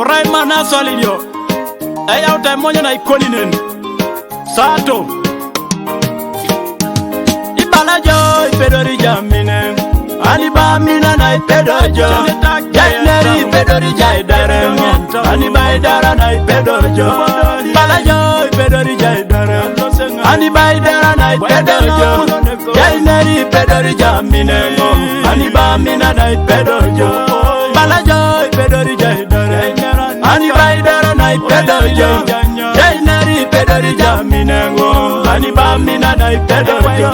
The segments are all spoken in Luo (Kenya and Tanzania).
Orai mana solidio Eya uta moja na ikolinen Sato Ibala jo ipedori jamine Aniba mina na ipedojo Jaineri ipedori jaidare Aniba idara na ipedojo Ibala jo ipedori jaidare Aniba idara na ipedojo Jaineri ipedori jamine Aniba mina na ipedojo Ibala jo ipedori jaidare Aniba idara na ipedojo Jaineri ipedori jamine Aniba mina na ipedojo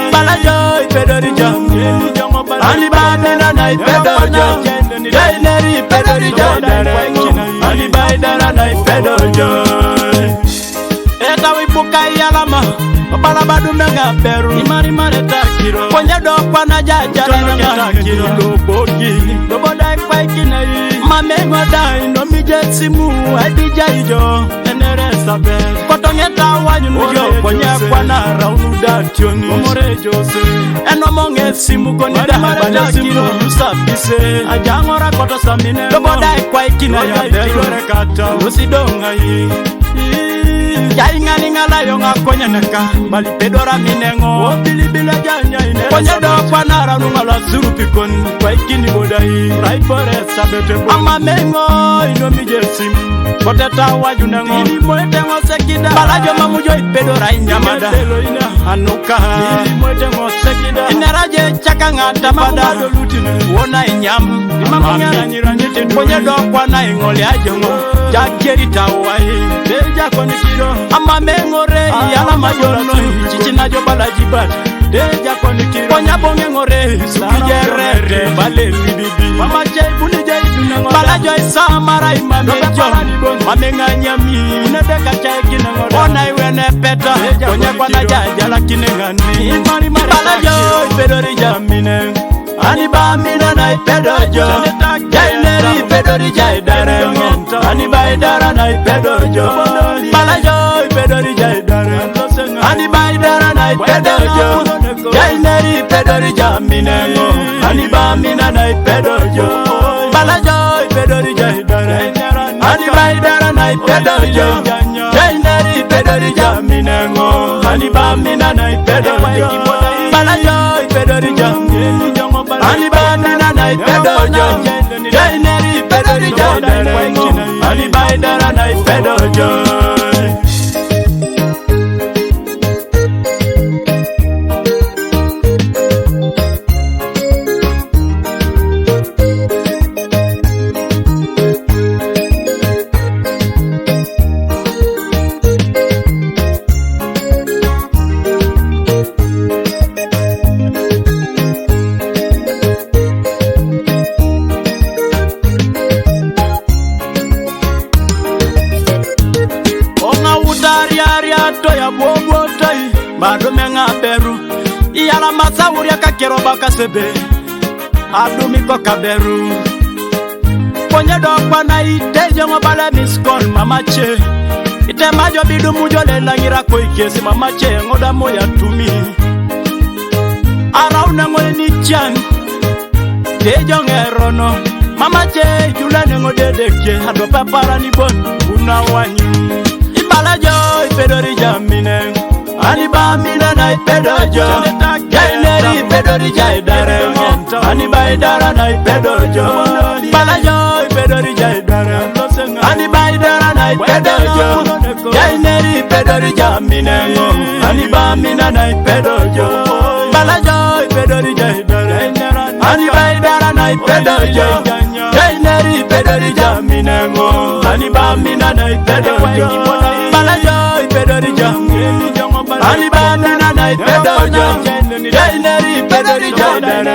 Ibala jo ipedori jamine Aniba mina na ipedojo Jaineri ipedori jaidare Aniba idara na ipedojo Eta wipuka iyalama Babala badu menga beru Imari mare takiro Konye dokwa na jajara na takiro Loboki Loboda ikwa ikina yi Mamengo dai no mijetimu Adija ijo Enere sabe Kotongeta wanyu nujo Konye kwa na raunu dationi Omore jose Eno monge simu konida Banya simu usapise Ajangora koto samine Loboda ikwa ikina ya beru Rekata Lusidonga yi Jai ngani ngala yonga konya neka Bali pedora minengo Bilibila janya ine Konya dokwa nara nungala zurupi kon Kwa ikini bodai Raipore sabete bo Ama mengo ino mijesim Koteta waju nengo Ili mwete ngosekida Balajo mamujo ipedora inyamada Telo ina anuka Ili mwete ngosekida Ineraje chaka ngata pada Wona inyam Ima nyiranyete Konya dokwa na ingoli ajongo Jakeri tawai Deja konikiro Ama mengore Yala majono Chichina jo bala jibat Deja konikiro Konya bonge ngore Sukijerete Bale libibi Mama jai buni jai dunengo Bala jai samara imame jo Mame nganyami Unedeka chai kinengore Ona iwene peta Konya kwa na jajala kinengani Bala jo ipedori jamine Aniba mina na ipedojo Jaineri ipedori jaidare Aniba idara na ipedojo Balajo ipedori jaidare Aniba idara na ipedojo Jaineri ipedori jamine Aniba mina na ipedojo Balajo ipedori jaidare Aniba idara na ipedojo Jaineri ipedori jamine Aniba mina na ipedojo Balajo ipedori jamine Aniba mina na ipedojo Jaineri ipedori jaidare Aniba idara na ipedojo Bado menga beru Iyala masawuri ya kakero baka sebe Adumiko kaberu Konye dokwa na iteje ngobale miskol mamache Ite majo bidu mujo lela ngira koikesi mamache ngoda moya tumi Arauna ngoye ni chan Tejo ngerono Mamache julane ngodedeke Hado papara ni bon unawanyi Ibala jo ipedori jamine Aniba mina na ipedojo Jaineri ipedori jaidare Aniba idara na ipedojo Balajo ipedori jaidare Aniba idara na ipedojo Jaineri ipedori jamine Aniba mina na ipedojo Balajo ipedori jaidare Aniba idara na ipedojo Jaineri ipedori jamine Aniba mina na ipedojo Balajo ipedori jamine Aniba mina na ipedojo Jaineri ipedori jaidare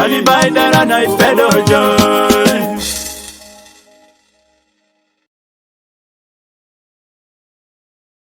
Aniba idara na ipedojo